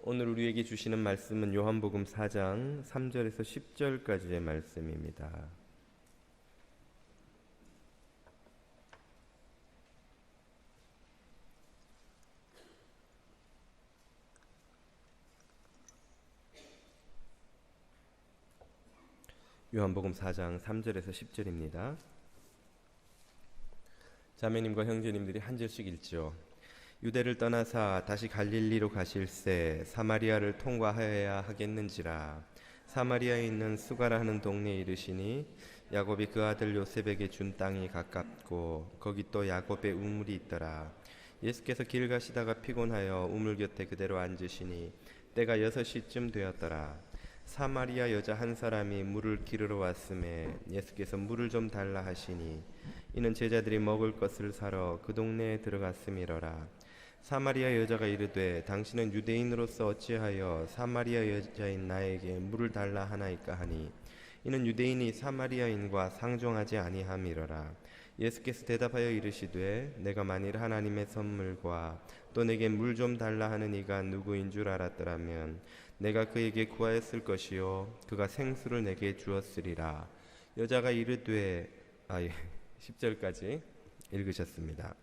오늘 우리에게 주시는 말씀은 요한복음 4장 3절에서 10절까지의 말씀입니다. 요한복음 4장 3절에서 10절입니다. 자매님과 형제님들이 한 절씩 읽죠. 유대를 떠나사 다시 갈릴리로 가실새 사마리아를 통과하여야 하겠는지라. 사마리아에 있는 수가라 하는 동네에 이르시니 야곱이 그 아들 요셉에게 준 땅이 가깝고 거기 또 야곱의 우물이 있더라. 예수께서 길 가시다가 피곤하여 우물 곁에 그대로 앉으시니 때가 6시쯤 되었더라. 사마리아 여자 한 사람이 물을 기르러 왔음에 예수께서 물을 좀 달라 하시니 이는 제자들이 먹을 것을 사러 그 동네에 들어갔음이러라. 사마리아 여자가 이르되 당신은 유대인으로서 어찌하여 사마리아 여자인 나에게 물을 달라 하나이까 하니 이는 유대인이 사마리아인과 상종하지 아니함이러라. 예수께서 대답하여 이르시되 내가 만일 하나님의 선물과 또 내게 물 좀 달라 하는 이가 누구인 줄 알았더라면 내가 그에게 구하였을 것이요 그가 생수를 내게 주었으리라. 여자가 이르되 10절까지 읽으셨습니다.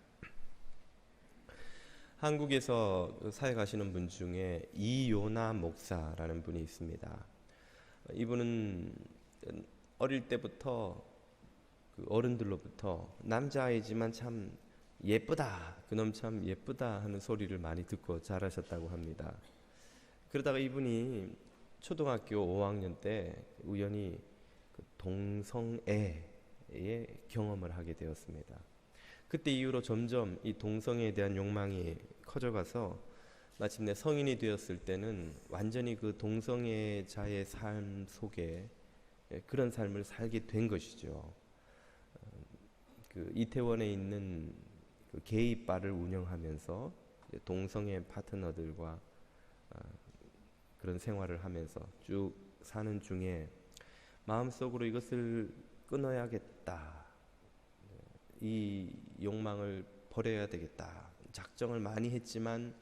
한국에서 사역하시는 분 중에 이요나 목사라는 분이 있습니다. 이분은 어릴 때부터 어른들로부터 남자아이지만 참 예쁘다, 그놈 참 예쁘다 하는 소리를 많이 듣고 자라셨다고 합니다. 그러다가 이분이 초등학교 5학년 때 우연히 동성애의 경험을 하게 되었습니다. 그때 이후로 점점 이 동성애에 대한 욕망이 커져가서 마침내 성인이 되었을 때는 완전히 그 동성애자의 삶 속에 그런 삶을 살게 된 것이죠. 그 이태원에 있는 그 게이 바를 운영하면서 동성애 파트너들과 그런 생활을 하면서 쭉 사는 중에 마음속으로 이것을 끊어야겠다, 이 욕망을 버려야 되겠다 작정을 많이 했지만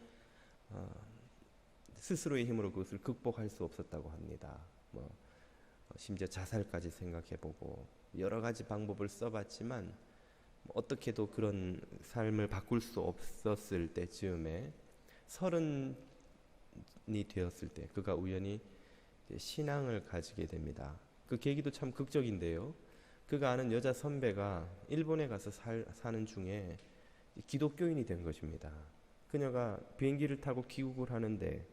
스스로의 힘으로 그것을 극복할 수 없었다고 합니다. 심지어 자살까지 생각해보고 여러 가지 방법을 써봤지만 어떻게도 그런 삶을 바꿀 수 없었을 때쯤에 30이 되었을 때 그가 우연히 신앙을 가지게 됩니다. 그 계기도 참 극적인데요. 그가 아는 여자 선배가 일본에 가서 사는 중에 기독교인이 된 것입니다. 그녀가 비행기를 타고 귀국을 하는데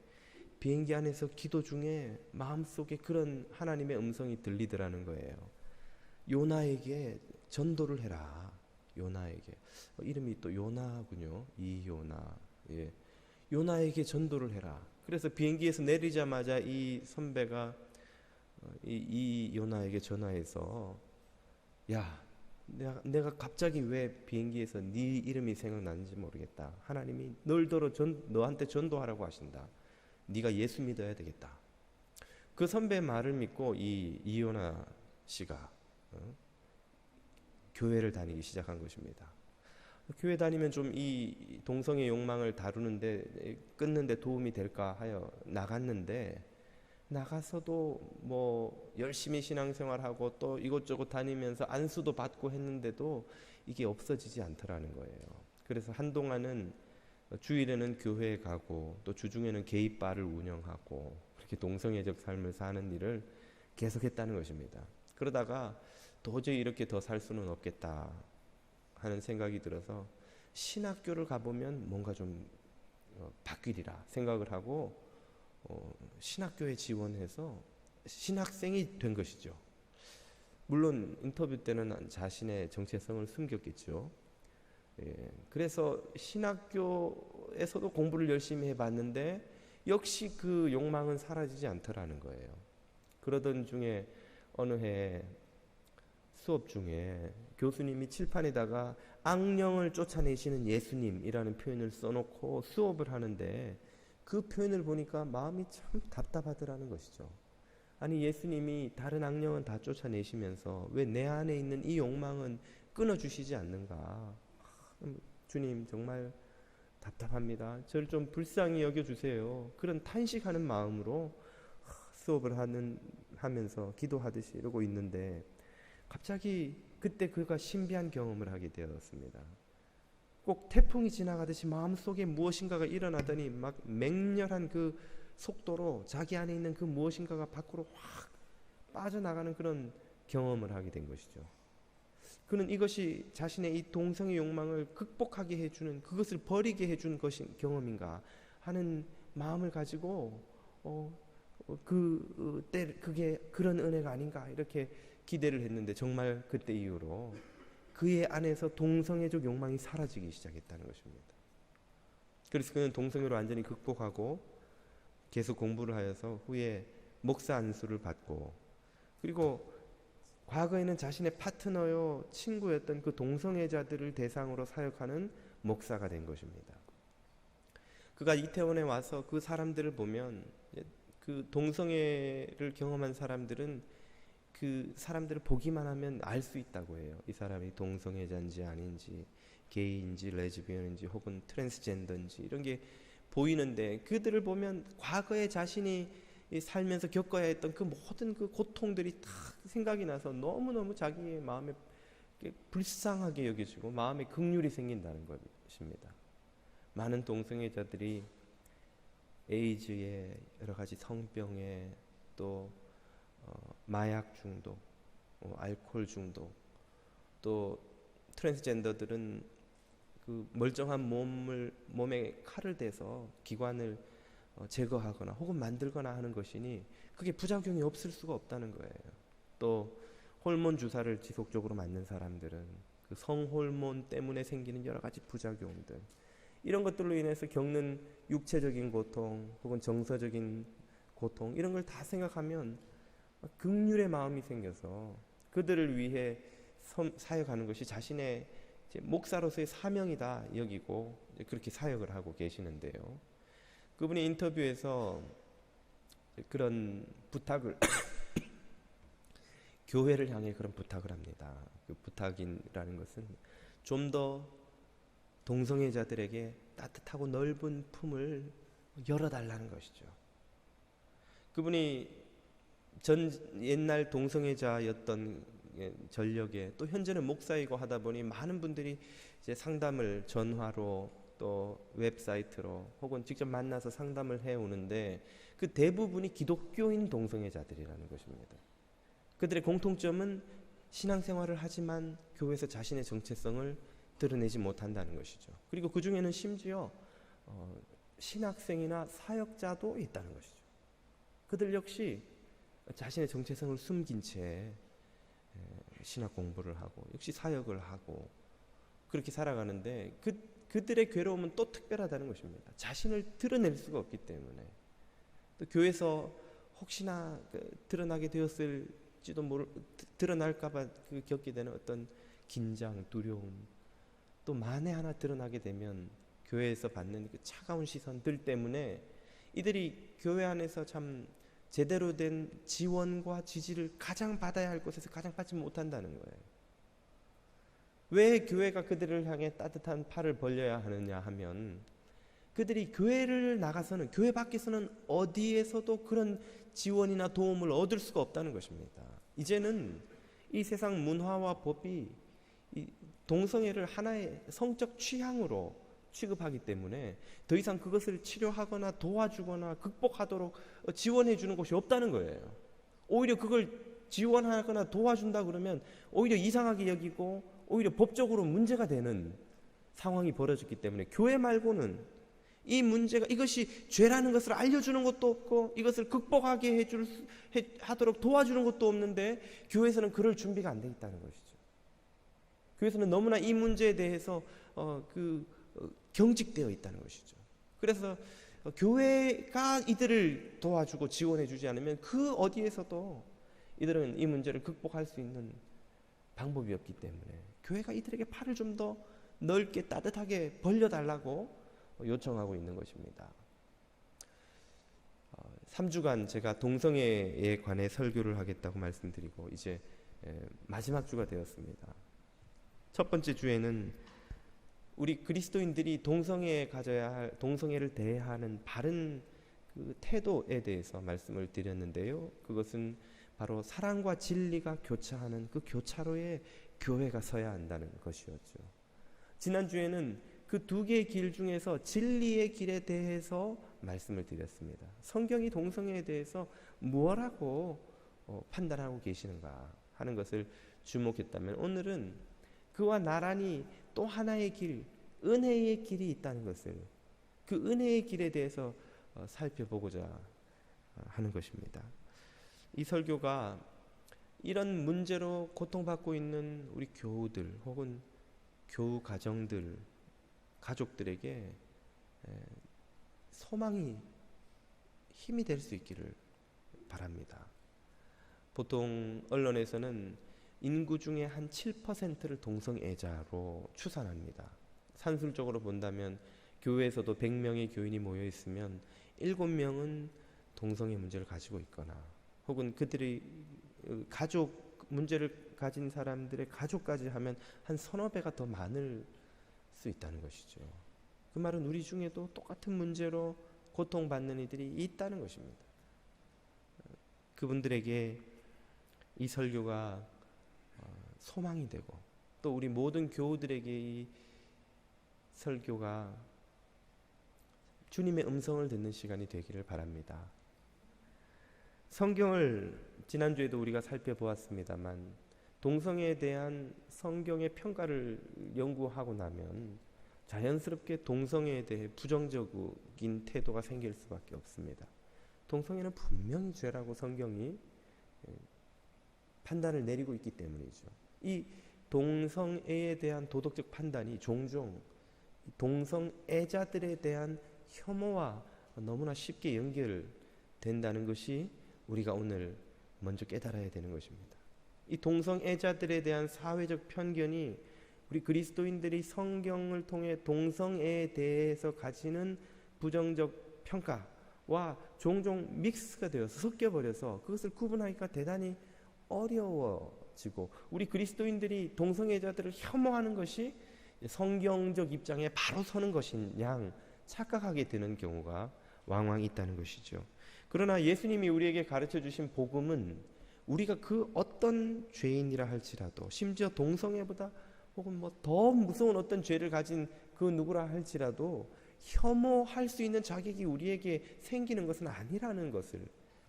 비행기 안에서 기도 중에 마음속에 그런 하나님의 음성이 들리더라는 거예요. 요나에게 전도를 해라. 요나에게. 이름이 또 요나군요. 이요나. 예. 요나에게 전도를 해라. 그래서 비행기에서 내리자마자 이 선배가 이 요나에게 전화해서 야, 내가 갑자기 왜 비행기에서 네 이름이 생각나는지 모르겠다. 하나님이 너한테 전도하라고 하신다. 네가 예수 믿어야 되겠다. 그 선배의 말을 믿고 이 이요나 씨가 교회를 다니기 시작한 것입니다. 교회 다니면 좀 이 동성애 욕망을 다루는데 끊는데 도움이 될까 하여 나갔는데 나가서도 열심히 신앙생활하고 또 이곳저곳 다니면서 안수도 받고 했는데도 이게 없어지지 않더라는 거예요. 그래서 한동안은 주일에는 교회에 가고 또 주중에는 게이바를 운영하고 그렇게 동성애적 삶을 사는 일을 계속했다는 것입니다. 그러다가 도저히 이렇게 더 살 수는 없겠다 하는 생각이 들어서 신학교를 가보면 뭔가 좀 바뀌리라 생각을 하고 신학교에 지원해서 신학생이 된 것이죠. 물론 인터뷰 때는 자신의 정체성을 숨겼겠죠. 그래서 신학교에서도 공부를 열심히 해봤는데 역시 그 욕망은 사라지지 않더라는 거예요. 그러던 중에 어느 해 수업 중에 교수님이 칠판에다가 악령을 쫓아내시는 예수님이라는 표현을 써놓고 수업을 하는데 그 표현을 보니까 마음이 참 답답하더라는 것이죠. 아니, 예수님이 다른 악령은 다 쫓아내시면서 왜 내 안에 있는 이 욕망은 끊어주시지 않는가? 주님, 정말 답답합니다. 저를 좀 불쌍히 여겨주세요. 그런 탄식하는 마음으로 수업을 하면서 기도하듯이 이러고 있는데 갑자기 그때 그가 신비한 경험을 하게 되었습니다. 꼭 태풍이 지나가듯이 마음속에 무엇인가가 일어나더니 막 맹렬한 그 속도로 자기 안에 있는 그 무엇인가가 밖으로 확 빠져나가는 그런 경험을 하게 된 것이죠. 그는 이것이 자신의 이 동성의 욕망을 극복하게 해주는, 그것을 버리게 해준 것인 경험인가 하는 마음을 가지고 그게 그런 은혜가 아닌가 이렇게 기대를 했는데, 정말 그때 이후로 그의 안에서 동성애적 욕망이 사라지기 시작했다는 것입니다. 그래서 그는 동성애로 완전히 극복하고 계속 공부를 하여서 후에 목사 안수를 받고, 그리고 과거에는 자신의 파트너요 친구였던 그 동성애자들을 대상으로 사역하는 목사가 된 것입니다. 그가 이태원에 와서 그 사람들을 보면, 그 동성애를 경험한 사람들은 그 사람들을 보기만 하면 알 수 있다고 해요. 이 사람이 동성애자인지 아닌지, 게이인지 레즈비언인지 혹은 트랜스젠더인지 이런 게 보이는데, 그들을 보면 과거에 자신이 살면서 겪어야 했던 그 모든 그 고통들이 다 생각이 나서 너무너무 자기의 마음에 불쌍하게 여겨지고 마음에 긍휼이 생긴다는 것입니다. 많은 동성애자들이 에이즈에, 여러 가지 성병에, 또 마약 중독, 알코올 중독, 또 트랜스젠더들은 그 멀쩡한 몸에 칼을 대서 기관을 제거하거나 혹은 만들거나 하는 것이니 그게 부작용이 없을 수가 없다는 거예요. 또 호르몬 주사를 지속적으로 맞는 사람들은 그 성호르몬 때문에 생기는 여러 가지 부작용들, 이런 것들로 인해서 겪는 육체적인 고통 혹은 정서적인 고통, 이런 걸 다 생각하면 긍휼의 마음이 생겨서 그들을 위해 사역하는 것이 자신의 목사로서의 사명이다 여기고 그렇게 사역을 하고 계시는데요. 그분이 인터뷰에서 그런 부탁을 교회를 향해 그런 부탁을 합니다. 그 부탁이라는 것은 좀 더 동성애자들에게 따뜻하고 넓은 품을 열어달라는 것이죠. 그분이 옛날 동성애자였던 전력에 또 현재는 목사이고 하다 보니 많은 분들이 이제 상담을 전화로 또 웹사이트로 혹은 직접 만나서 상담을 해오는데, 그 대부분이 기독교인 동성애자들이라는 것입니다. 그들의 공통점은 신앙생활을 하지만 교회에서 자신의 정체성을 드러내지 못한다는 것이죠. 그리고 그 중에는 심지어 신학생이나 사역자도 있다는 것이죠. 그들 역시 자신의 정체성을 숨긴 채 신학 공부를 하고 역시 사역을 하고 그렇게 살아가는데, 그들의 괴로움은 또 특별하다는 것입니다. 자신을 드러낼 수가 없기 때문에, 또 교회에서 혹시나 드러나게 되었을지도 드러날까봐 겪게 되는 어떤 긴장, 두려움, 또 만에 하나 드러나게 되면 교회에서 받는 그 차가운 시선들 때문에 이들이 교회 안에서 참 제대로 된 지원과 지지를 가장 받아야 할 곳에서 가장 받지 못한다는 거예요. 왜 교회가 그들을 향해 따뜻한 팔을 벌려야 하느냐 하면, 그들이 교회를 나가서는, 교회 밖에서는 어디에서도 그런 지원이나 도움을 얻을 수가 없다는 것입니다. 이제는 이 세상 문화와 법이 이 동성애를 하나의 성적 취향으로 취급하기 때문에 더 이상 그것을 치료하거나 도와주거나 극복하도록 지원해 주는 곳이 없다는 거예요. 오히려 그걸 지원하거나 도와준다 그러면 오히려 이상하게 여기고 오히려 법적으로 문제가 되는 상황이 벌어졌기 때문에, 교회 말고는 이 문제가, 이것이 죄라는 것을 알려주는 것도 없고 이것을 극복하게 하도록 도와주는 것도 없는데, 교회에서는 그럴 준비가 안 돼 있다는 것이죠. 교회에서는 너무나 이 문제에 대해서 경직되어 있다는 것이죠. 그래서 교회가 이들을 도와주고 지원해 주지 않으면 그 어디에서도 이들은 이 문제를 극복할 수 있는 방법이 없기 때문에 교회가 이들에게 팔을 좀 더 넓게 따뜻하게 벌려달라고 요청하고 있는 것입니다. 3주간 제가 동성애에 관해 설교를 하겠다고 말씀드리고 이제 마지막 주가 되었습니다. 첫 번째 주에는 우리 그리스도인들이 동성애를 대하는 바른 그 태도에 대해서 말씀을 드렸는데요. 그것은 바로 사랑과 진리가 교차하는 그 교차로에 교회가 서야 한다는 것이었죠. 지난주에는 그 두 개의 길 중에서 진리의 길에 대해서 말씀을 드렸습니다. 성경이 동성애에 대해서 무엇라고 판단하고 계시는가 하는 것을 주목했다면, 오늘은 그와 나란히 또 하나의 길, 은혜의 길이 있다는 것을, 그 은혜의 길에 대해서 살펴보고자 하는 것입니다. 이 설교가 이런 문제로 고통받고 있는 우리 교우들 혹은 교우 가정들, 가족들에게 소망이 힘이 될 수 있기를 바랍니다. 보통 언론에서는 인구 중에 한 7%를 동성애자로 추산합니다. 산술적으로 본다면 교회에서도 100명의 교인이 모여 있으면 7명은 동성애 문제를 가지고 있거나, 혹은 그들이 가족 문제를 가진 사람들의 가족까지 하면 한 서너 배가 더 많을 수 있다는 것이죠. 그 말은 우리 중에도 똑같은 문제로 고통받는 이들이 있다는 것입니다. 그분들에게 이 설교가 소망이 되고, 또 우리 모든 교우들에게 이 설교가 주님의 음성을 듣는 시간이 되기를 바랍니다. 성경을 지난주에도 우리가 살펴보았습니다만, 동성애에 대한 성경의 평가를 연구하고 나면 자연스럽게 동성애에 대해 부정적인 태도가 생길 수밖에 없습니다. 동성애는 분명히 죄라고 성경이 판단을 내리고 있기 때문이죠. 이 동성애에 대한 도덕적 판단이 종종 동성애자들에 대한 혐오와 너무나 쉽게 연결된다는 것이 우리가 오늘 먼저 깨달아야 되는 것입니다. 이 동성애자들에 대한 사회적 편견이 우리 그리스도인들이 성경을 통해 동성애에 대해서 가지는 부정적 평가와 종종 믹스가 되어서 섞여버려서 그것을 구분하기가 대단히 어려워지고, 우리 그리스도인들이 동성애자들을 혐오하는 것이 성경적 입장에 바로 서는 것인 양 착각하게 되는 경우가 왕왕 있다는 것이죠. 그러나 예수님이 우리에게 가르쳐 주신 복음은 우리가 그 어떤 죄인이라 할지라도, 심지어 동성애보다 혹은 더 무서운 어떤 죄를 가진 그 누구라 할지라도 혐오할 수 있는 자격이 우리에게 생기는 것은 아니라는 것을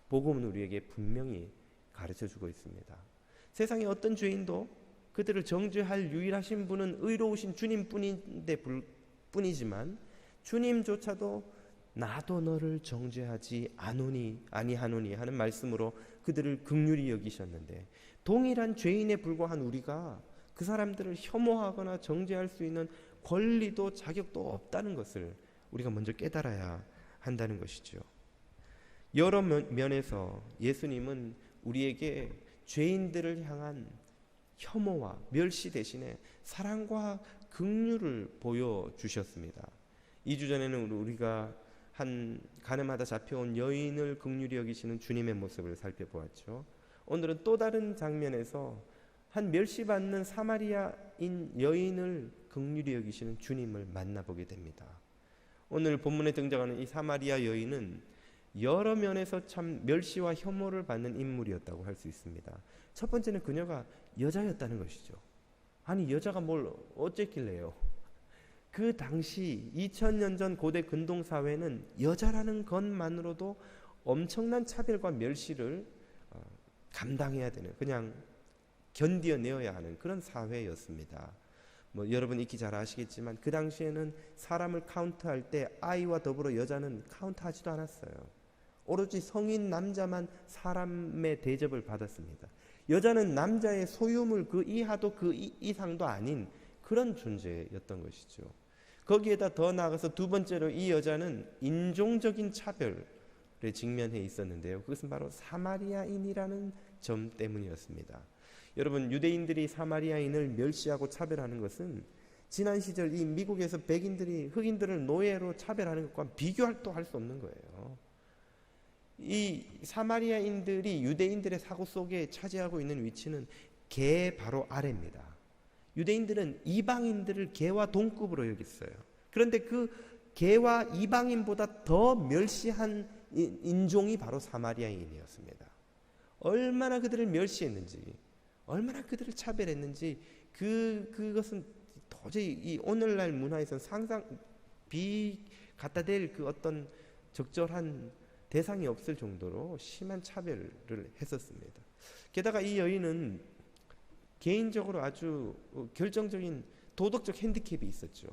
복음은 우리에게 분명히 가르쳐 주고 있습니다. 세상의 어떤 죄인도 그들을 정죄할 유일하신 분은 의로우신 주님뿐인데 뿐이지만, 주님조차도 나도 너를 정죄하지 아니하노니 하는 말씀으로 그들을 긍휼히 여기셨는데, 동일한 죄인에 불과한 우리가 그 사람들을 혐오하거나 정죄할 수 있는 권리도 자격도 없다는 것을 우리가 먼저 깨달아야 한다는 것이죠. 여러 면에서 예수님은 우리에게 죄인들을 향한 혐오와 멸시 대신에 사랑과 긍휼을 보여주셨습니다. 2주 전에는 우리가 한 가늠하다 잡혀온 여인을 긍휼히 여기시는 주님의 모습을 살펴보았죠. 오늘은 또 다른 장면에서 한 멸시받는 사마리아인 여인을 긍휼히 여기시는 주님을 만나보게 됩니다. 오늘 본문에 등장하는 이 사마리아 여인은 여러 면에서 참 멸시와 혐오를 받는 인물이었다고 할 수 있습니다. 첫 번째는 그녀가 여자였다는 것이죠. 아니, 여자가 뭘 어쨌길래요? 그 당시 2000년 전 고대 근동 사회는 여자라는 것만으로도 엄청난 차별과 멸시를 감당해야 되는, 그냥 견뎌내어야 하는 그런 사회였습니다. 여러분 익히 잘 아시겠지만 그 당시에는 사람을 카운트할 때 아이와 더불어 여자는 카운트하지도 않았어요. 오로지 성인 남자만 사람의 대접을 받았습니다. 여자는 남자의 소유물 그 이하도 그 이상도 아닌 그런 존재였던 것이죠. 거기에다 더 나아가서 두 번째로 이 여자는 인종적인 차별에 직면해 있었는데요. 그것은 바로 사마리아인이라는 점 때문이었습니다. 여러분, 유대인들이 사마리아인을 멸시하고 차별하는 것은 지난 시절 이 미국에서 백인들이 흑인들을 노예로 차별하는 것과 비교도 할 수 없는 거예요. 이 사마리아인들이 유대인들의 사고 속에 차지하고 있는 위치는 개 바로 아래입니다. 유대인들은 이방인들을 개와 동급으로 여겼어요. 그런데 그 개와 이방인보다 더 멸시한 인종이 바로 사마리아인이었습니다. 얼마나 그들을 멸시했는지, 얼마나 그들을 차별했는지 그것은 도저히 이 오늘날 문화에서는 갖다 댈 그 어떤 적절한 대상이 없을 정도로 심한 차별을 했었습니다. 게다가 이 여인은 개인적으로 아주 결정적인 도덕적 핸디캡이 있었죠.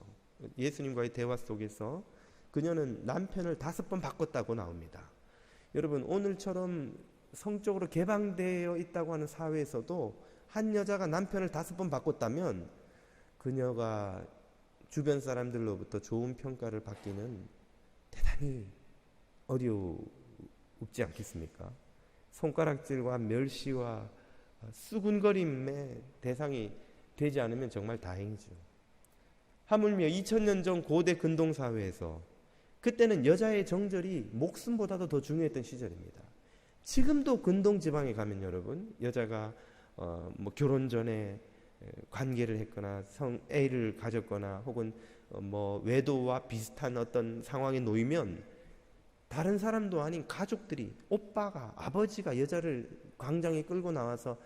예수님과의 대화 속에서 그녀는 남편을 5번 바꿨다고 나옵니다. 여러분, 오늘처럼 성적으로 개방되어 있다고 하는 사회에서도 한 여자가 남편을 5번 바꿨다면 그녀가 주변 사람들로부터 좋은 평가를 받기는 대단히 어렵지 않겠습니까? 손가락질과 멸시와 수군거림의 대상이 되지 않으면 정말 다행이죠. 하물며 2000년 전 고대 근동사회에서 그때는 여자의 정절이 목숨보다도 더 중요했던 시절입니다. 지금도 근동 지방에 가면 여러분, 여자가 뭐 결혼 전에 관계를 했거나 성애를 가졌거나 혹은 뭐 외도와 비슷한 어떤 상황에 놓이면 다른 사람도 아닌 가족들이, 오빠가, 아버지가 여자를 광장에 끌고 나와서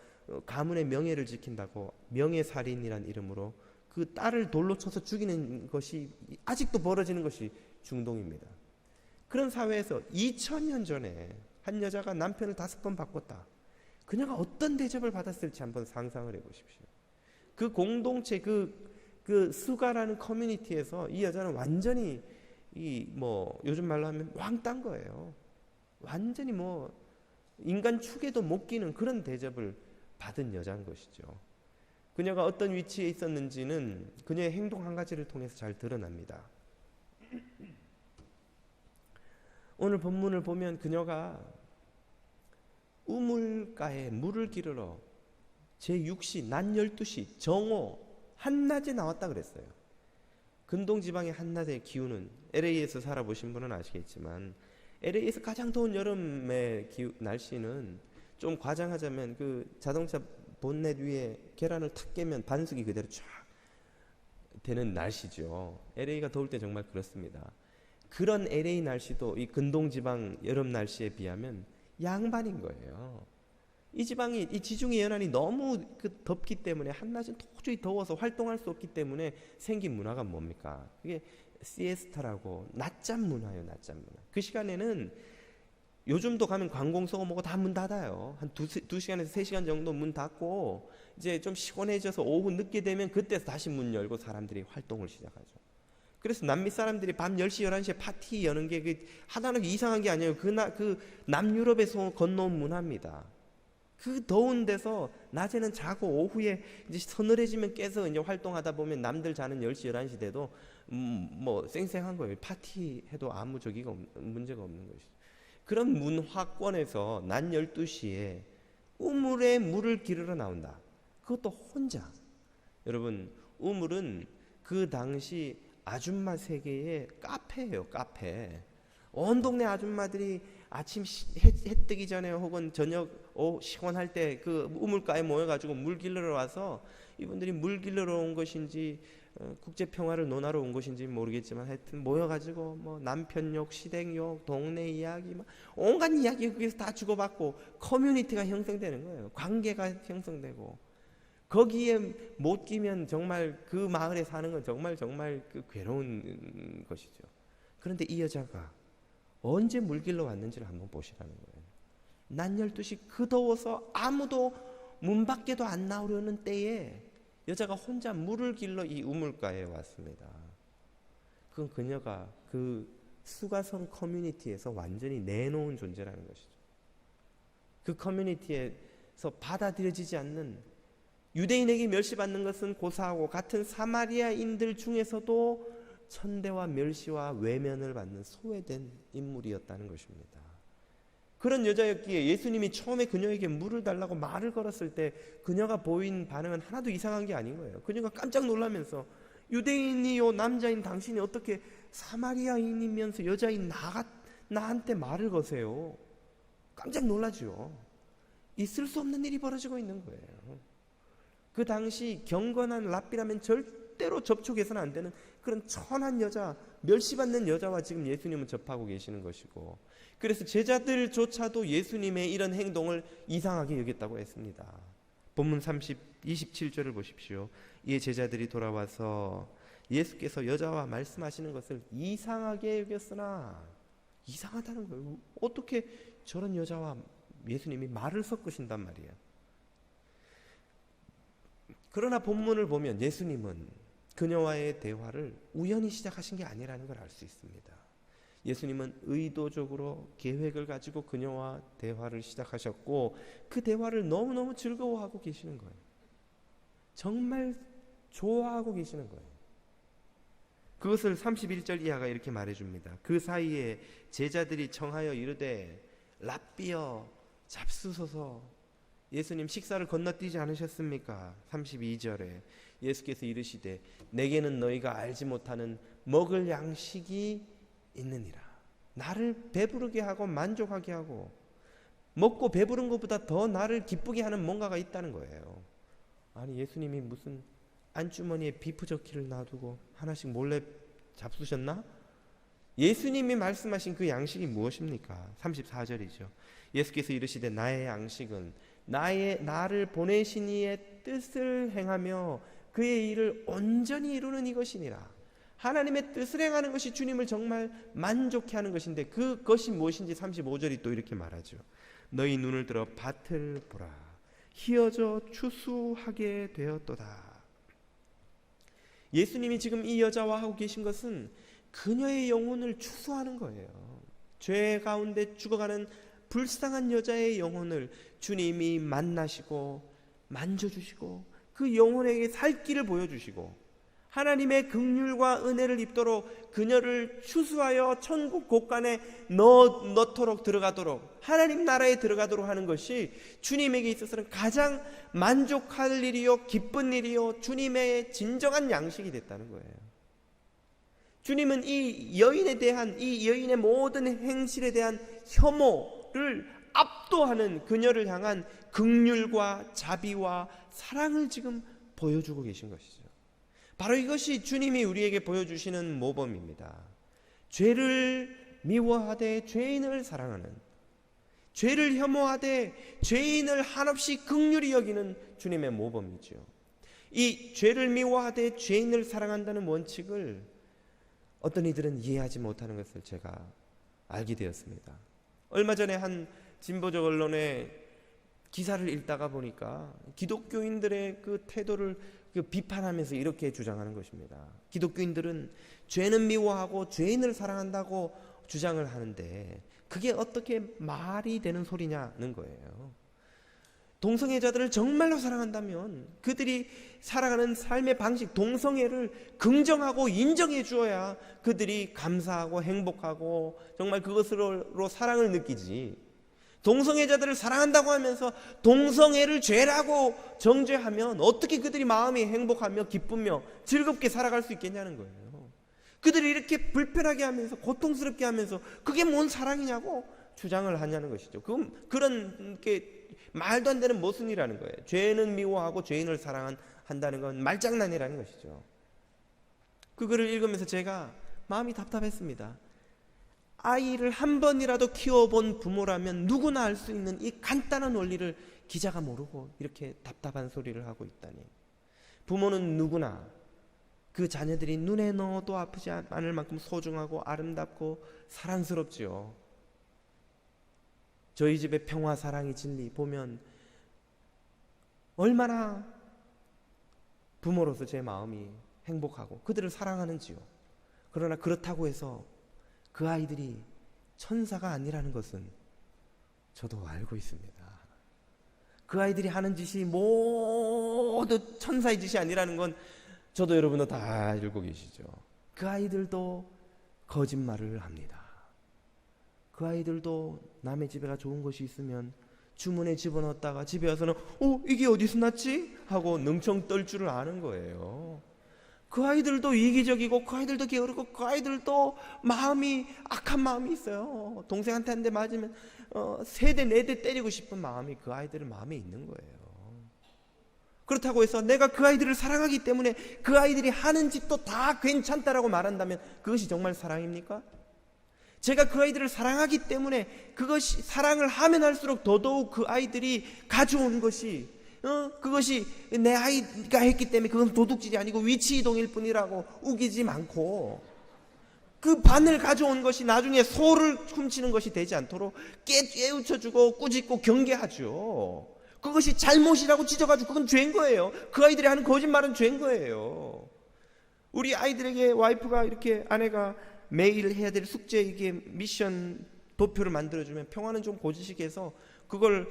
가문의 명예를 지킨다고 명예살인이란 이름으로 그 딸을 돌로 쳐서 죽이는 것이 아직도 벌어지는 것이 중동입니다. 그런 사회에서 2000년 전에 한 여자가 남편을 5번 바꿨다. 그녀가 어떤 대접을 받았을지 한번 상상을 해보십시오. 그 공동체, 그 수가라는 커뮤니티에서 이 여자는 완전히 요즘 말로 하면 왕딴 거예요. 완전히 인간 축에도 못 끼는 그런 대접을 받은 여자인 것이죠. 그녀가 어떤 위치에 있었는지는 그녀의 행동 한 가지를 통해서 잘 드러납니다. 오늘 본문을 보면 그녀가 우물가에 물을 기르러 제6시, 낮 12시, 정오, 한낮에 나왔다 그랬어요. 근동지방의 한낮의 기후는 LA에서 살아보신 분은 아시겠지만 LA에서 가장 더운 여름의 날씨는 좀 과장하자면 그 자동차 본넷 위에 계란을 탁 깨면 반숙이 그대로 쫙 되는 날씨죠. LA가 더울 때 정말 그렇습니다. 그런 LA 날씨도 이 근동지방 여름 날씨에 비하면 양반인 거예요. 이 지중해 연안이 너무 덥기 때문에 한낮은 도저히 더워서 활동할 수 없기 때문에 생긴 문화가 뭡니까? 그게 시에스타라고 낮잠 문화예요. 낮잠 문화. 그 시간에는 요즘도 가면 관공서고 뭐고 다 문 닫아요. 한 2시간에서 3시간 정도 문 닫고 이제 좀 시원해져서 오후 늦게 되면 그때 다시 문 열고 사람들이 활동을 시작하죠. 그래서 남미 사람들이 밤 10시, 11시에 파티 여는 게 하나는 이상한 게 아니에요. 그 남유럽에서 건너온 문화입니다. 그 더운 데서 낮에는 자고 오후에 이제 서늘해지면 깨서 이제 활동하다 보면 남들 자는 10시, 11시 돼도 뭐 쌩쌩한 거예요. 파티해도 아무 문제가 없는 것이죠. 그런 문화권에서 낮 12시에 우물에 물을 기르러 나온다. 그것도 혼자. 여러분, 우물은 그 당시 아줌마 세계의 카페예요. 카페. 온 동네 아줌마들이 아침 해 뜨기 전에 혹은 저녁 시원할 때 그 우물가에 모여가지고 물 길러러 와서 이분들이 물 길러러 온 것인지 국제평화를 논하러 온 것인지 모르겠지만 하여튼 모여가지고 뭐 남편 욕, 시댁 욕, 동네 이야기 막 온갖 이야기 거기서 다 주고받고 커뮤니티가 형성되는 거예요. 관계가 형성되고 거기에 못 끼면 정말 그 마을에 사는 건 정말 그 괴로운 것이죠. 그런데 이 여자가 언제 물길러 왔는지를 한번 보시라는 거예요. 낮 12시 그 더워서 아무도 문 밖에도 안 나오려는 때에 여자가 혼자 물을 길러 이 우물가에 왔습니다. 그건 그녀가 그 수가성 커뮤니티에서 완전히 내놓은 존재라는 것이죠. 그 커뮤니티에서 받아들여지지 않는, 유대인에게 멸시받는 것은 고사하고 같은 사마리아인들 중에서도 천대와 멸시와 외면을 받는 소외된 인물이었다는 것입니다. 그런 여자였기에 예수님이 처음에 그녀에게 물을 달라고 말을 걸었을 때 그녀가 보인 반응은 하나도 이상한 게 아닌 거예요. 그녀가 깜짝 놀라면서 유대인이요 남자인 당신이 어떻게 사마리아인이면서 여자인 나한테 말을 거세요. 깜짝 놀라죠. 있을 수 없는 일이 벌어지고 있는 거예요. 그 당시 경건한 랍비라면 절대로 접촉해서는 안 되는 그런 천한 여자, 멸시받는 여자와 지금 예수님은 접하고 계시는 것이고, 그래서 제자들조차도 예수님의 이런 행동을 이상하게 여겼다고 했습니다. 본문 27절을 보십시오. 이에 제자들이 돌아와서 예수께서 여자와 말씀하시는 것을 이상하게 여겼으나, 이상하다는 거예요. 어떻게 저런 여자와 예수님이 말을 섞으신단 말이에요. 그러나 본문을 보면 예수님은 그녀와의 대화를 우연히 시작하신 게 아니라는 걸 알 수 있습니다. 예수님은 의도적으로 계획을 가지고 그녀와 대화를 시작하셨고, 그 대화를 너무너무 즐거워하고 계시는 거예요. 정말 좋아하고 계시는 거예요. 그것을 31절 이하가 이렇게 말해줍니다. 그 사이에 제자들이 청하여 이르되 랍비여 잡수소서. 예수님 식사를 건너뛰지 않으셨습니까? 32절에 예수께서 이르시되 내게는 너희가 알지 못하는 먹을 양식이 있느니라. 나를 배부르게 하고 만족하게 하고 먹고 배부른 것보다 더 나를 기쁘게 하는 뭔가가 있다는 거예요. 아니, 예수님이 무슨 안주머니에 비프 저키를 놔두고 하나씩 몰래 잡수셨나? 예수님이 말씀하신 그 양식이 무엇입니까? 34절이죠. 예수께서 이르시되 나의 양식은 나를 보내신 이의 뜻을 행하며 그의 일을 온전히 이루는 이것이니라. 하나님의 뜻을 행하는 것이 주님을 정말 만족해 하는 것인데, 그것이 무엇인지 35절이 또 이렇게 말하죠. 너희 눈을 들어 밭을 보라. 희어져 추수하게 되었도다. 예수님이 지금 이 여자와 하고 계신 것은 그녀의 영혼을 추수하는 거예요. 죄 가운데 죽어가는 불쌍한 여자의 영혼을 주님이 만나시고 만져주시고 그 영혼에게 살 길을 보여주시고 하나님의 긍휼과 은혜를 입도록 그녀를 추수하여 천국 곳간에 넣도록 들어가도록, 하나님 나라에 들어가도록 하는 것이 주님에게 있어서는 가장 만족할 일이요 기쁜 일이요 주님의 진정한 양식이 됐다는 거예요. 주님은 이 여인의 모든 행실에 대한 혐오를 압도하는 그녀를 향한 긍휼과 자비와 사랑을 지금 보여주고 계신 것이죠. 바로 이것이 주님이 우리에게 보여주시는 모범입니다. 죄를 미워하되 죄인을 사랑하는, 죄를 혐오하되 죄인을 한없이 긍휼히 여기는 주님의 모범이죠. 이 죄를 미워하되 죄인을 사랑한다는 원칙을 어떤 이들은 이해하지 못하는 것을 제가 알게 되었습니다. 얼마 전에 한 진보적 언론의 기사를 읽다가 보니까 기독교인들의 그 태도를 비판하면서 이렇게 주장하는 것입니다. 기독교인들은 죄는 미워하고 죄인을 사랑한다고 주장을 하는데 그게 어떻게 말이 되는 소리냐는 거예요. 동성애자들을 정말로 사랑한다면 그들이 살아가는 삶의 방식, 동성애를 긍정하고 인정해 주어야 그들이 감사하고 행복하고 정말 그것으로 사랑을 느끼지, 동성애자들을 사랑한다고 하면서 동성애를 죄라고 정죄하면 어떻게 그들이 마음이 행복하며 기쁘며 즐겁게 살아갈 수 있겠냐는 거예요. 그들이 이렇게 불편하게 하면서 고통스럽게 하면서 그게 뭔 사랑이냐고 주장을 하냐는 것이죠. 그런 게 말도 안 되는 모순이라는 거예요. 죄는 미워하고 죄인을 사랑한다는 건 말장난이라는 것이죠. 그거를 읽으면서 제가 마음이 답답했습니다. 아이를 한 번이라도 키워본 부모라면 누구나 알 수 있는 이 간단한 원리를 기자가 모르고 이렇게 답답한 소리를 하고 있다니. 부모는 누구나 그 자녀들이 눈에 넣어도 아프지 않을 만큼 소중하고 아름답고 사랑스럽지요. 저희 집의 평화, 사랑이 진리 보면 얼마나 부모로서 제 마음이 행복하고 그들을 사랑하는지요. 그러나 그렇다고 해서 그 아이들이 천사가 아니라는 것은 저도 알고 있습니다. 그 아이들이 하는 짓이 모두 천사의 짓이 아니라는 건 저도 여러분도 다 알고 계시죠. 그 아이들도 거짓말을 합니다. 그 아이들도 남의 집에가 좋은 것이 있으면 주머니에 집어넣었다가 집에 와서는 이게 어디서 났지? 하고 능청 떨 줄을 아는 거예요. 그 아이들도 이기적이고 그 아이들도 게으르고 그 아이들도 마음이 악한 마음이 있어요. 동생한테 한 대 맞으면 3대 4대 때리고 싶은 마음이 그 아이들의 마음에 있는 거예요. 그렇다고 해서 내가 그 아이들을 사랑하기 때문에 그 아이들이 하는 짓도 다 괜찮다라고 말한다면 그것이 정말 사랑입니까? 제가 그 아이들을 사랑하기 때문에 그것이 사랑을 하면 할수록 더더욱 그 아이들이 가져온 것이 그것이 내 아이가 했기 때문에 그건 도둑질이 아니고 위치이동일 뿐이라고 우기지 않고 그 바늘 가져온 것이 나중에 소를 훔치는 것이 되지 않도록 깨우쳐주고 꾸짖고 경계하죠. 그것이 잘못이라고 지적하고 그건 죄인 거예요. 그 아이들이 하는 거짓말은 죄인 거예요. 우리 아이들에게 와이프가 이렇게 아내가 매일 해야 될 숙제 이게 미션 도표를 만들어주면 평화는 좀 고지식에 해서 그걸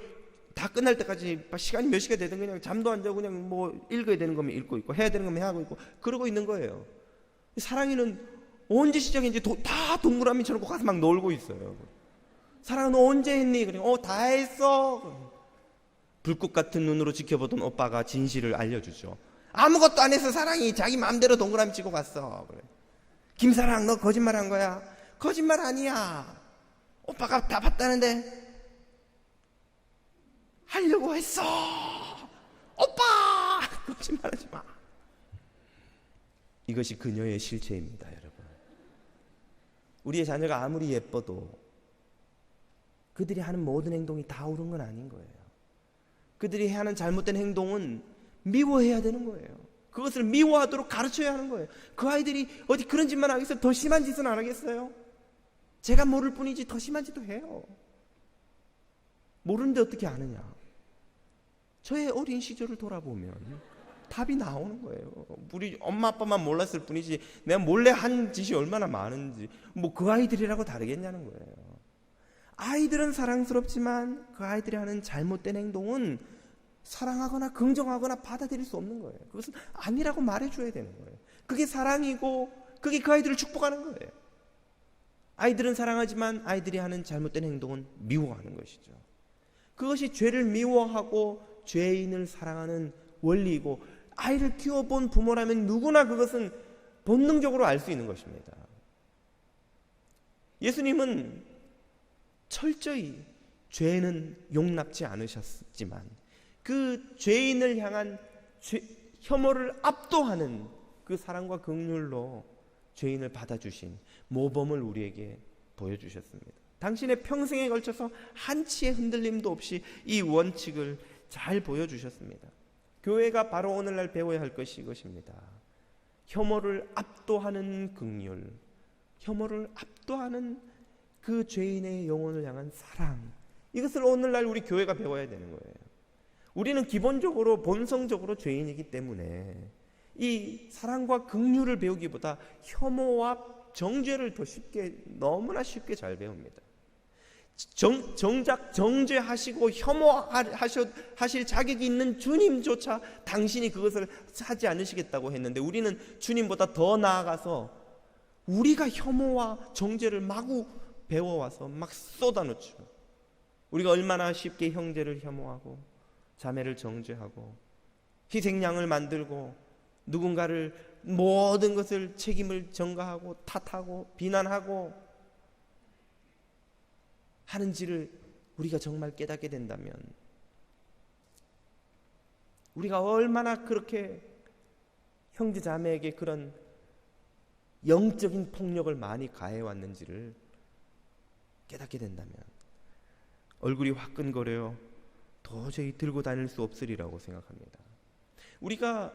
다 끝날 때까지 시간이 몇 시가 되든 그냥 잠도 안 자고 그냥 뭐 읽어야 되는 거면 읽고 있고 해야 되는 거면 하고 있고 그러고 있는 거예요. 사랑이는 언제 시작인지 다 동그라미처럼 가서 막 놀고 있어요. 사랑은 너 언제 했니? 그래 다 했어. 불꽃 같은 눈으로 지켜보던 오빠가 진실을 알려주죠. 아무것도 안 해서 사랑이 자기 마음대로 동그라미 치고 갔어. 그래. 김사랑 너 거짓말한 거야? 거짓말 아니야. 오빠가 다 봤다는데 하려고 했어. 오빠 거짓말하지 마. 이것이 그녀의 실체입니다, 여러분. 우리의 자녀가 아무리 예뻐도 그들이 하는 모든 행동이 다 옳은 건 아닌 거예요. 그들이 하는 잘못된 행동은 미워해야 되는 거예요. 그것을 미워하도록 가르쳐야 하는 거예요. 그 아이들이 어디 그런 짓만 하겠어요? 더 심한 짓은 안 하겠어요? 제가 모를 뿐이지 더 심한 짓도 해요. 모르는데 어떻게 아느냐? 저의 어린 시절을 돌아보면 답이 나오는 거예요. 우리 엄마 아빠만 몰랐을 뿐이지 내가 몰래 한 짓이 얼마나 많은지 뭐 그 아이들이라고 다르겠냐는 거예요. 아이들은 사랑스럽지만 그 아이들이 하는 잘못된 행동은 사랑하거나 긍정하거나 받아들일 수 없는 거예요. 그것은 아니라고 말해줘야 되는 거예요. 그게 사랑이고 그게 그 아이들을 축복하는 거예요. 아이들은 사랑하지만 아이들이 하는 잘못된 행동은 미워하는 것이죠. 그것이 죄를 미워하고 죄인을 사랑하는 원리이고 아이를 키워본 부모라면 누구나 그것은 본능적으로 알 수 있는 것입니다. 예수님은 철저히 죄는 용납지 않으셨지만 그 죄인을 향한 혐오를 압도하는 그 사랑과 긍휼로 죄인을 받아주신 모범을 우리에게 보여주셨습니다. 당신의 평생에 걸쳐서 한치의 흔들림도 없이 이 원칙을 잘 보여주셨습니다. 교회가 바로 오늘날 배워야 할 것이 이것입니다. 혐오를 압도하는 긍휼, 혐오를 압도하는 그 죄인의 영혼을 향한 사랑, 이것을 오늘날 우리 교회가 배워야 되는 거예요. 우리는 기본적으로 본성적으로 죄인이기 때문에 이 사랑과 긍휼을 배우기보다 혐오와 정죄를 더 쉽게, 너무나 쉽게 잘 배웁니다. 정작 정죄하시고 혐오하실 자격이 있는 주님조차 당신이 그것을 하지 않으시겠다고 했는데 우리는 주님보다 더 나아가서 우리가 혐오와 정죄를 마구 배워와서 막 쏟아놓죠. 우리가 얼마나 쉽게 형제를 혐오하고 자매를 정죄하고 희생양을 만들고 누군가를 모든 것을 책임을 전가하고 탓하고 비난하고 하는지를 우리가 정말 깨닫게 된다면 우리가 얼마나 그렇게 형제 자매에게 그런 영적인 폭력을 많이 가해왔는지를 깨닫게 된다면 얼굴이 화끈거려 도저히 들고 다닐 수 없으리라고 생각합니다. 우리가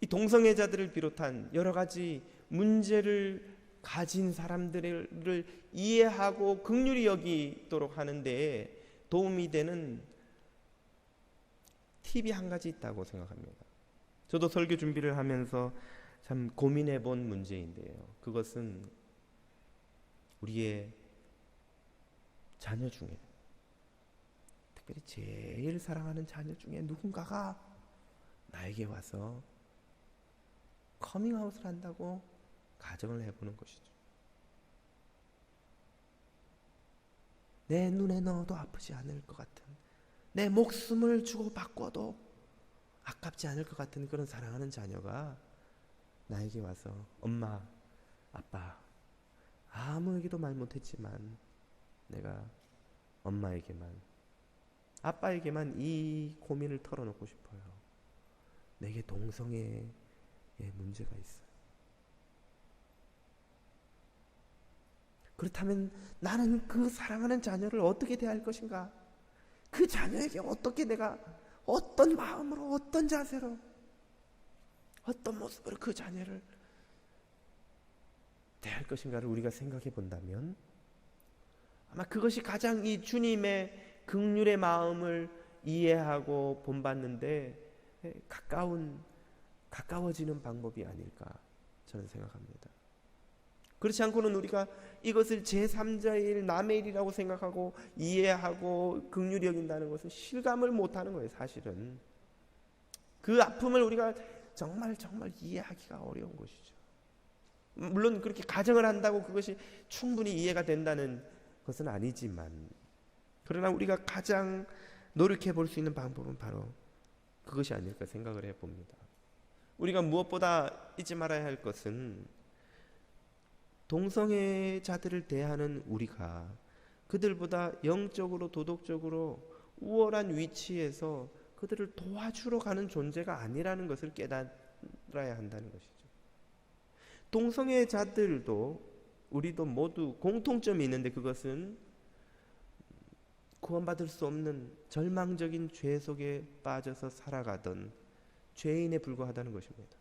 이 동성애자들을 비롯한 여러 가지 문제를 가진 사람들을 이해하고 긍휼히 여기도록 하는 데 도움이 되는 팁이 한 가지 있다고 생각합니다. 저도 설교 준비를 하면서 참 고민해 본 문제인데요. 그것은 우리의 자녀 중에 특별히 제일 사랑하는 자녀 중에 누군가가 나에게 와서 커밍아웃을 한다고 가정을 해보는 것이죠. 내 눈에 넣어도 아프지 않을 것 같은, 내 목숨을 주고 바꿔도 아깝지 않을 것 같은 그런 사랑하는 자녀가 나에게 와서 엄마, 아빠 아무에게도 말 못했지만 내가 엄마에게만, 아빠에게만 이 고민을 털어놓고 싶어요. 내게 동성애에 문제가 있어요. 그렇다면 나는 그 사랑하는 자녀를 어떻게 대할 것인가? 그 자녀에게 어떻게 내가 어떤 마음으로 어떤 자세로 어떤 모습으로 그 자녀를 대할 것인가를 우리가 생각해 본다면 아마 그것이 가장 이 주님의 긍휼의 마음을 이해하고 본받는데 가까워지는 방법이 아닐까 저는 생각합니다. 그렇지 않고는 우리가 이것을 제3자의 일, 남의 일이라고 생각하고 이해하고 긍휼히 여긴다는 것은 실감을 못하는 거예요. 사실은 그 아픔을 우리가 정말 이해하기가 어려운 것이죠. 물론 그렇게 가정을 한다고 그것이 충분히 이해가 된다는 것은 아니지만, 그러나 우리가 가장 노력해 볼 수 있는 방법은 바로 그것이 아닐까 생각을 해봅니다. 우리가 무엇보다 잊지 말아야 할 것은 동성애자들을 대하는 우리가 그들보다 영적으로 도덕적으로 우월한 위치에서 그들을 도와주러 가는 존재가 아니라는 것을 깨달아야 한다는 것이죠. 동성애자들도 우리도 모두 공통점이 있는데 그것은 구원받을 수 없는 절망적인 죄 속에 빠져서 살아가던 죄인에 불과하다는 것입니다.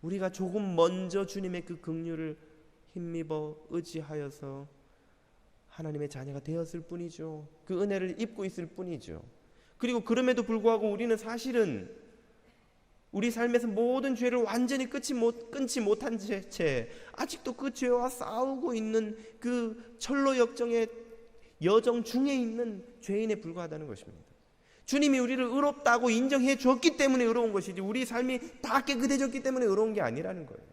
우리가 조금 먼저 주님의 그 긍휼을 힘입어 의지하여서 하나님의 자녀가 되었을 뿐이죠. 그 은혜를 입고 있을 뿐이죠. 그리고 그럼에도 불구하고 우리는 사실은 우리 삶에서 모든 죄를 완전히 끊지 못한 채 아직도 그 죄와 싸우고 있는 그 철로 역정의 여정 중에 있는 죄인에 불과하다는 것입니다. 주님이 우리를 의롭다고 인정해 줬기 때문에 의로운 것이지 우리 삶이 다 깨끗해졌기 때문에 의로운 게 아니라는 거예요.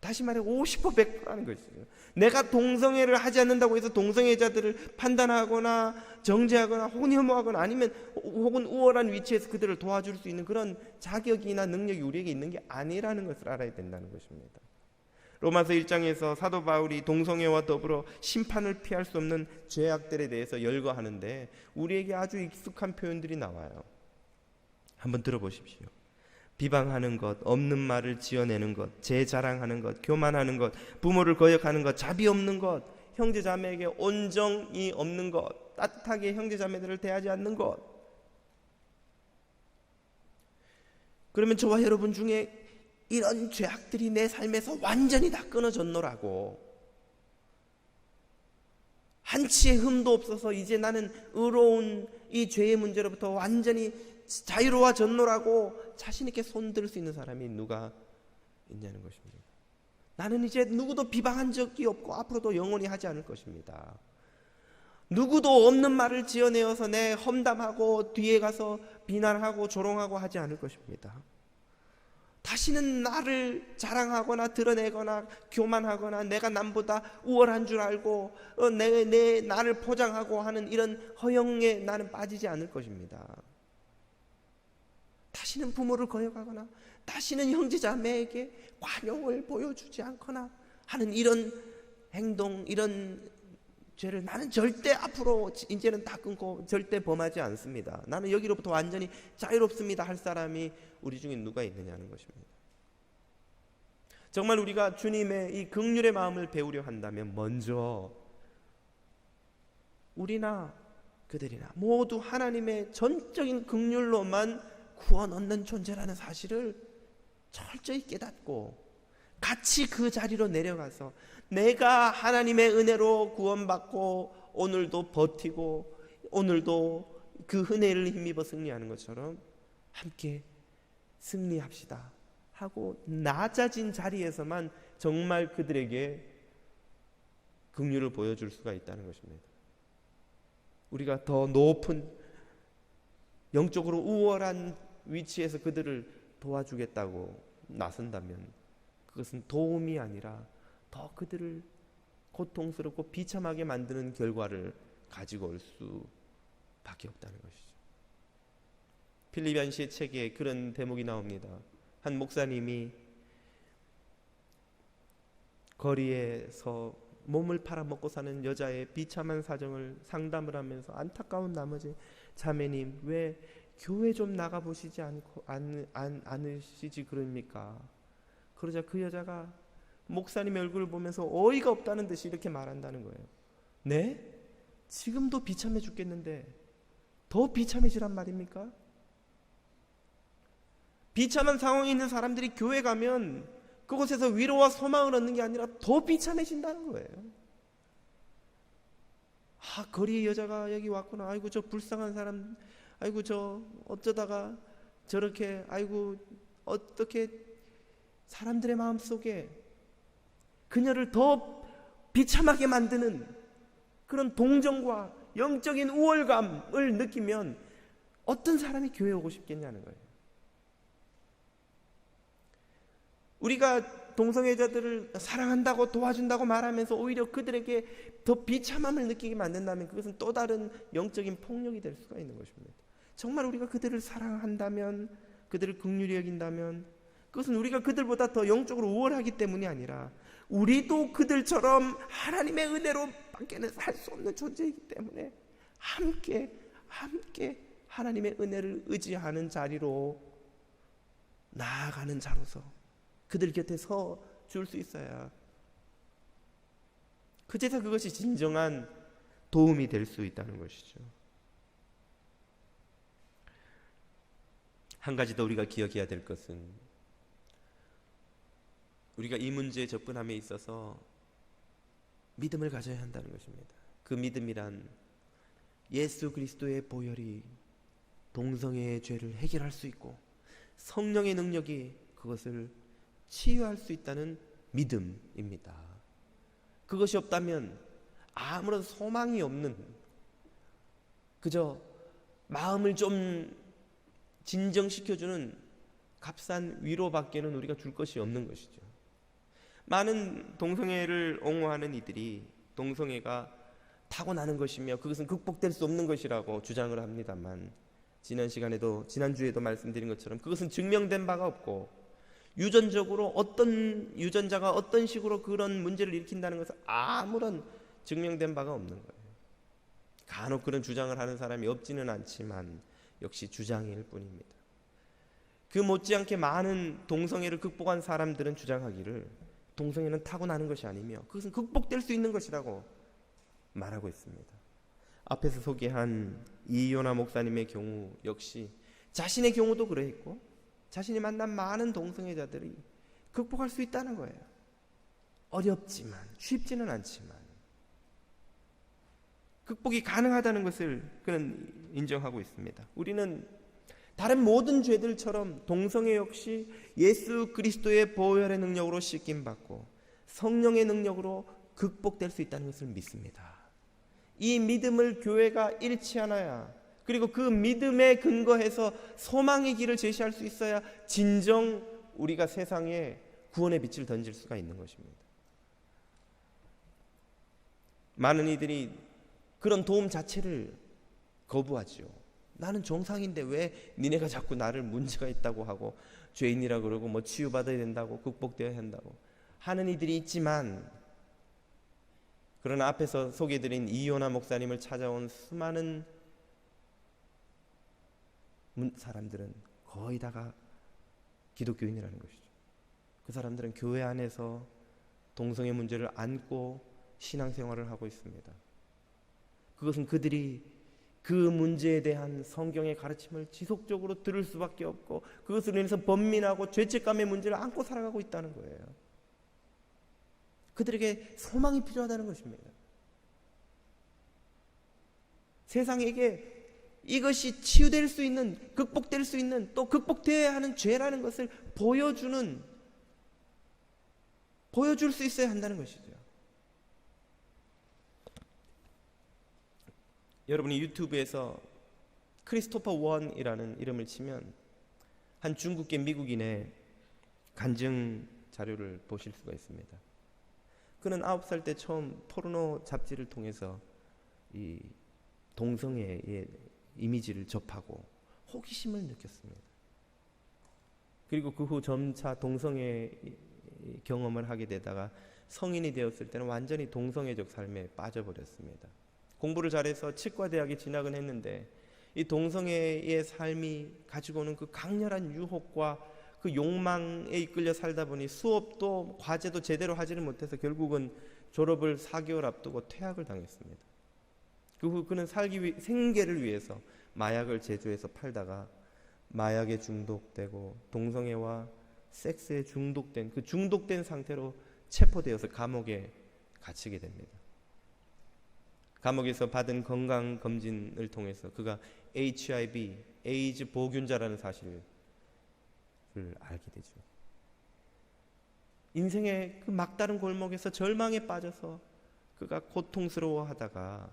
다시 말해 50% 100%라는 것이죠. 내가 동성애를 하지 않는다고 해서 동성애자들을 판단하거나 정죄하거나 혹은 혐오하거나 아니면 혹은 우월한 위치에서 그들을 도와줄 수 있는 그런 자격이나 능력이 우리에게 있는 게 아니라는 것을 알아야 된다는 것입니다. 로마서 1장에서 사도 바울이 동성애와 더불어 심판을 피할 수 없는 죄악들에 대해서 열거하는데 우리에게 아주 익숙한 표현들이 나와요. 한번 들어보십시오. 비방하는 것, 없는 말을 지어내는 것, 제 자랑하는 것, 교만하는 것, 부모를 거역하는 것, 자비 없는 것, 형제 자매에게 온정이 없는 것, 따뜻하게 형제 자매들을 대하지 않는 것. 그러면 저와 여러분 중에 이런 죄악들이 내 삶에서 완전히 다 끊어졌노라고, 한치의 흠도 없어서 이제 나는 의로운 이 죄의 문제로부터 완전히 자유로워졌노라고 자신 있게 손들 수 있는 사람이 누가 있냐는 것입니다. 나는 이제 누구도 비방한 적이 없고 앞으로도 영원히 하지 않을 것입니다. 누구도 없는 말을 지어내어서 내 험담하고 뒤에 가서 비난하고 조롱하고 하지 않을 것입니다. 다시는 나를 자랑하거나 드러내거나 교만하거나 내가 남보다 우월한 줄 알고 나를 포장하고 하는 이런 허영에 나는 빠지지 않을 것입니다. 다시는 부모를 거역하거나 다시는 형제자매에게 관용을 보여주지 않거나 하는 이런 행동, 이런 죄를 나는 절대 앞으로 이제는 다 끊고 절대 범하지 않습니다. 나는 여기로부터 완전히 자유롭습니다 할 사람이 우리 중에 누가 있느냐는 것입니다. 정말 우리가 주님의 이 긍휼의 마음을 배우려 한다면 먼저 우리나 그들이나 모두 하나님의 전적인 긍휼로만 구원 얻는 존재라는 사실을 철저히 깨닫고 같이 그 자리로 내려가서 내가 하나님의 은혜로 구원받고 오늘도 버티고 오늘도 그 은혜를 힘입어 승리하는 것처럼 함께 승리합시다 하고 낮아진 자리에서만 정말 그들에게 긍휼을 보여줄 수가 있다는 것입니다. 우리가 더 높은 영적으로 우월한 위치에서 그들을 도와주겠다고 나선다면 그것은 도움이 아니라 더 그들을 고통스럽고 비참하게 만드는 결과를 가지고 올 수밖에 없다는 것이죠. 필립얀시의 책에 그런 대목이 나옵니다. 한 목사님이 거리에서 몸을 팔아먹고 사는 여자의 비참한 사정을 상담을 하면서 안타까운 나머지 자매님 왜 교회 좀 나가보시지 않으시지 그럽니까? 그러자 그 여자가 목사님의 얼굴을 보면서 어이가 없다는 듯이 이렇게 말한다는 거예요. 네? 지금도 비참해 죽겠는데 더 비참해지란 말입니까? 비참한 상황에 있는 사람들이 교회 가면 그곳에서 위로와 소망을 얻는 게 아니라 더 비참해진다는 거예요. 거리의 여자가 여기 왔구나. 아이고 저 불쌍한 사람, 아이고 저 어쩌다가 저렇게, 아이고 어떻게 사람들의 마음속에 그녀를 더 비참하게 만드는 그런 동정과 영적인 우월감을 느끼면 어떤 사람이 교회에 오고 싶겠냐는 거예요. 우리가 동성애자들을 사랑한다고 도와준다고 말하면서 오히려 그들에게 더 비참함을 느끼게 만든다면 그것은 또 다른 영적인 폭력이 될 수가 있는 것입니다. 정말 우리가 그들을 사랑한다면, 그들을 긍휼히 여긴다면 그것은 우리가 그들보다 더 영적으로 우월하기 때문이 아니라 우리도 그들처럼 하나님의 은혜로 밖에는 살 수 없는 존재이기 때문에 함께 하나님의 은혜를 의지하는 자리로 나아가는 자로서 그들 곁에 서 줄 수 있어야 그제서 그것이 진정한 도움이 될 수 있다는 것이죠. 한 가지 더 우리가 기억해야 될 것은 우리가 이 문제에 접근함에 있어서 믿음을 가져야 한다는 것입니다. 그 믿음이란 예수 그리스도의 보혈이 동성애의 죄를 해결할 수 있고 성령의 능력이 그것을 치유할 수 있다는 믿음입니다. 그것이 없다면 아무런 소망이 없는, 그저 마음을 좀 진정시켜주는 값싼 위로밖에는 우리가 줄 것이 없는 것이죠. 많은 동성애를 옹호하는 이들이 동성애가 타고나는 것이며 그것은 극복될 수 없는 것이라고 주장을 합니다만, 지난주에도 말씀드린 것처럼 그것은 증명된 바가 없고 유전적으로 어떤 유전자가 어떤 식으로 그런 문제를 일으킨다는 것은 아무런 증명된 바가 없는 거예요. 간혹 그런 주장을 하는 사람이 없지는 않지만 역시 주장일 뿐입니다. 그 못지않게 많은 동성애를 극복한 사람들은 주장하기를 동성애는 타고나는 것이 아니며 그것은 극복될 수 있는 것이라고 말하고 있습니다. 앞에서 소개한 이요나 목사님의 경우 역시 자신의 경우도 그러했고 자신이 만난 많은 동성애자들이 극복할 수 있다는 거예요. 어렵지만, 쉽지는 않지만 극복이 가능하다는 것을 그는 인정하고 있습니다. 우리는 다른 모든 죄들처럼 동성애 역시 예수 그리스도의 보혈의 능력으로 씻김받고 성령의 능력으로 극복될 수 있다는 것을 믿습니다. 이 믿음을 교회가 잃지 않아야, 그리고 그 믿음에 근거해서 소망의 길을 제시할 수 있어야 진정 우리가 세상에 구원의 빛을 던질 수가 있는 것입니다. 많은 이들이 그런 도움 자체를 거부하죠. 나는 정상인데 왜 니네가 자꾸 나를 문제가 있다고 하고 죄인이라 그러고 뭐 치유받아야 된다고 극복되어야 한다고 하는 이들이 있지만, 그러나 앞에서 소개해드린 이요나 목사님을 찾아온 수많은 사람들은 거의 다가 기독교인이라는 것이죠. 그 사람들은 교회 안에서 동성애 문제를 안고 신앙생활을 하고 있습니다. 그것은 그들이 그 문제에 대한 성경의 가르침을 지속적으로 들을 수밖에 없고 그것으로 인해서 번민하고 죄책감의 문제를 안고 살아가고 있다는 거예요. 그들에게 소망이 필요하다는 것입니다. 세상에게 이것이 치유될 수 있는, 극복될 수 있는, 또 극복되어야 하는 죄라는 것을 보여줄 수 있어야 한다는 것이죠. 여러분이 유튜브에서 크리스토퍼 원이라는 이름을 치면 한 중국계 미국인의 간증 자료를 보실 수가 있습니다. 그는 9살 때 처음 포르노 잡지를 통해서 이 동성애의 이미지를 접하고 호기심을 느꼈습니다. 그리고 그 후 점차 동성애 경험을 하게 되다가 성인이 되었을 때는 완전히 동성애적 삶에 빠져버렸습니다. 공부를 잘해서 치과 대학에 진학은 했는데 이 동성애의 삶이 가지고 오는 그 강렬한 유혹과 그 욕망에 이끌려 살다 보니 수업도 과제도 제대로 하지를 못해서 결국은 졸업을 4개월 앞두고 퇴학을 당했습니다. 그 후 그는 생계를 위해서 마약을 제조해서 팔다가 마약에 중독되고 동성애와 섹스에 중독된 그 중독된 상태로 체포되어서 감옥에 갇히게 됩니다. 감옥에서 받은 건강 검진을 통해서 그가 HIV, 에이즈 보균자라는 사실을 알게 되죠. 인생의 그 막다른 골목에서 절망에 빠져서 그가 고통스러워하다가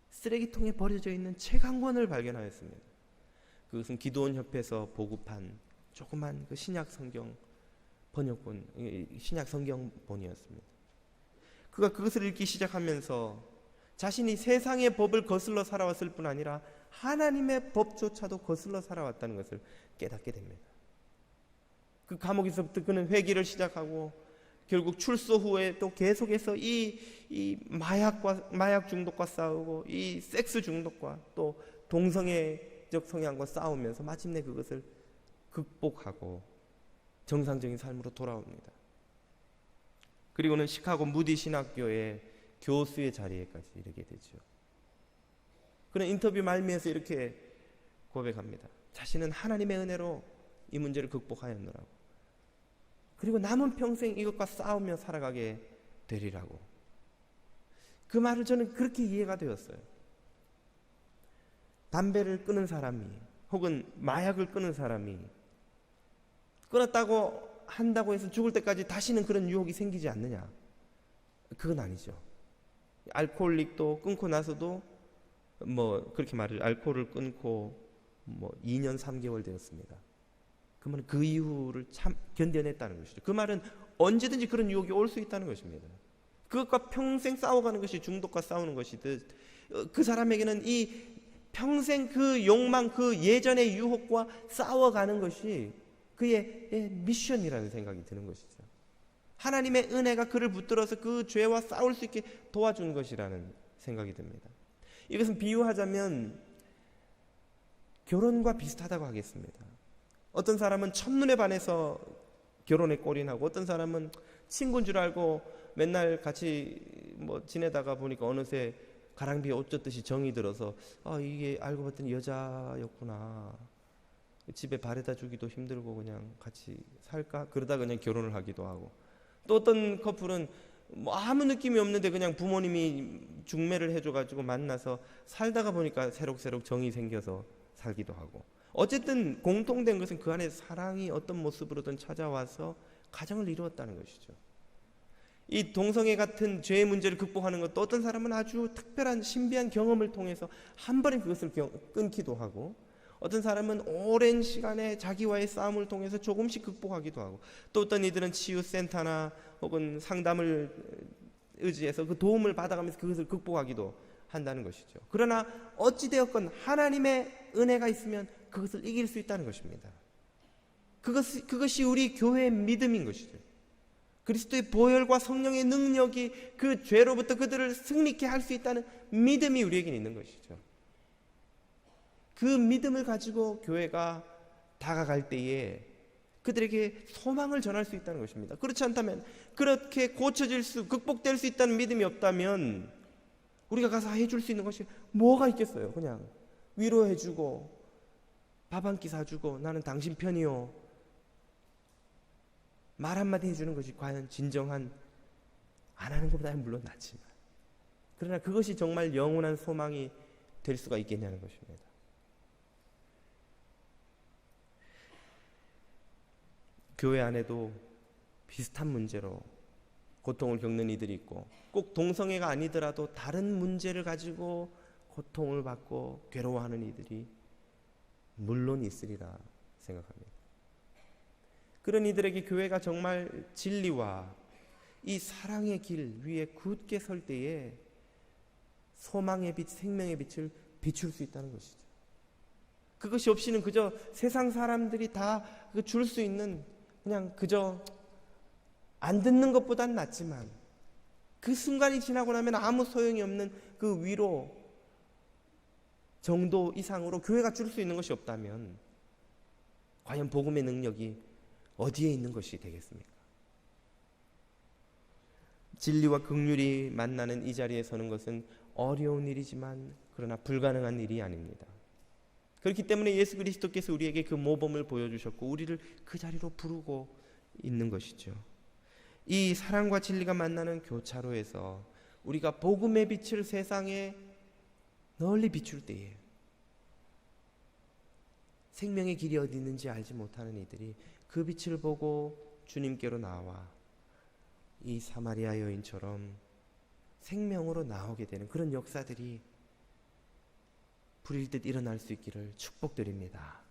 쓰레기통에 버려져 있는 책 한 권을 발견하였습니다. 그것은 기도원 협회에서 보급한 조그만 그 신약 성경 번역본, 신약 성경본이었습니다. 그가 그것을 읽기 시작하면서 자신이 세상의 법을 거슬러 살아왔을 뿐 아니라 하나님의 법조차도 거슬러 살아왔다는 것을 깨닫게 됩니다. 그 감옥에서부터 그는 회개를 시작하고 결국 출소 후에 또 계속해서 이 마약 중독과 싸우고 이 섹스 중독과 또 동성애적 성향과 싸우면서 마침내 그것을 극복하고 정상적인 삶으로 돌아옵니다. 그리고는 시카고 무디 신학교의 교수의 자리에까지 이르게 되죠. 그는 인터뷰 말미에서 이렇게 고백합니다. 자신은 하나님의 은혜로 이 문제를 극복하였노라고. 그리고 남은 평생 이것과 싸우며 살아가게 되리라고. 그 말을 저는 그렇게 이해가 되었어요. 담배를 끊은 사람이 혹은 마약을 끊은 사람이 끊었다고 한다고 해서 죽을 때까지 다시는 그런 유혹이 생기지 않느냐? 그건 아니죠. 알코올릭도 끊고 나서도 그렇게 말을 알코올을 끊고 2년 3개월 되었습니다. 그 말은 그 이후를 참 견뎌냈다는 것이죠. 그 말은 언제든지 그런 유혹이 올 수 있다는 것입니다. 그것과 평생 싸워가는 것이 중독과 싸우는 것이듯 그 사람에게는 이 평생 그 욕망, 그 예전의 유혹과 싸워가는 것이 그의 미션이라는 생각이 드는 것이죠. 하나님의 은혜가 그를 붙들어서 그 죄와 싸울 수 있게 도와준 것이라는 생각이 듭니다. 이것은 비유하자면 결혼과 비슷하다고 하겠습니다. 어떤 사람은 첫눈에 반해서 결혼에 골인하고 어떤 사람은 친구인 줄 알고 맨날 같이 지내다가 보니까 어느새 가랑비에 옷 젖듯이 정이 들어서 이게 알고 봤더니 여자였구나. 집에 바래다 주기도 힘들고 그냥 같이 살까? 그러다 그냥 결혼을 하기도 하고, 또 어떤 커플은 아무 느낌이 없는데 그냥 부모님이 중매를 해줘가지고 만나서 살다가 보니까 새록새록 정이 생겨서 살기도 하고, 어쨌든 공통된 것은 그 안에 사랑이 어떤 모습으로든 찾아와서 가정을 이루었다는 것이죠. 이 동성애 같은 죄의 문제를 극복하는 것도 어떤 사람은 아주 특별한 신비한 경험을 통해서 한 번에 그것을 끊기도 하고, 어떤 사람은 오랜 시간에 자기와의 싸움을 통해서 조금씩 극복하기도 하고, 또 어떤 이들은 치유센터나 혹은 상담을 의지해서 그 도움을 받아가면서 그것을 극복하기도 한다는 것이죠. 그러나 어찌되었건 하나님의 은혜가 있으면 그것을 이길 수 있다는 것입니다. 그것이 우리 교회의 믿음인 것이죠. 그리스도의 보혈과 성령의 능력이 그 죄로부터 그들을 승리케 할 수 있다는 믿음이 우리에게 있는 것이죠. 그 믿음을 가지고 교회가 다가갈 때에 그들에게 소망을 전할 수 있다는 것입니다. 그렇지 않다면, 그렇게 극복될 수 있다는 믿음이 없다면 우리가 가서 해줄 수 있는 것이 뭐가 있겠어요? 그냥 위로해주고 밥 한 끼 사주고 나는 당신 편이요, 말 한마디 해주는 것이 과연 진정한, 안 하는 것보다는 물론 낫지만, 그러나 그것이 정말 영원한 소망이 될 수가 있겠냐는 것입니다. 교회 안에도 비슷한 문제로 고통을 겪는 이들이 있고, 꼭 동성애가 아니더라도 다른 문제를 가지고 고통을 받고 괴로워하는 이들이 물론 있으리라 생각합니다. 그런 이들에게 교회가 정말 진리와 이 사랑의 길 위에 굳게 설 때에 소망의 빛, 생명의 빛을 비출 수 있다는 것이죠. 그것이 없이는 그저 세상 사람들이 다 줄 수 있는, 그냥 그저 안 듣는 것보단 낫지만 그 순간이 지나고 나면 아무 소용이 없는 그 위로, 정도 이상으로 교회가 줄 수 있는 것이 없다면 과연 복음의 능력이 어디에 있는 것이 되겠습니까? 진리와 긍휼이 만나는 이 자리에 서는 것은 어려운 일이지만 그러나 불가능한 일이 아닙니다. 그렇기 때문에 예수 그리스도께서 우리에게 그 모범을 보여주셨고 우리를 그 자리로 부르고 있는 것이죠. 이 사랑과 진리가 만나는 교차로에서 우리가 복음의 빛을 세상에 널리 비출 때에 생명의 길이 어디 있는지 알지 못하는 이들이 그 빛을 보고 주님께로 나와 이 사마리아 여인처럼 생명으로 나오게 되는 그런 역사들이 불일 듯 일어날 수 있기를 축복드립니다.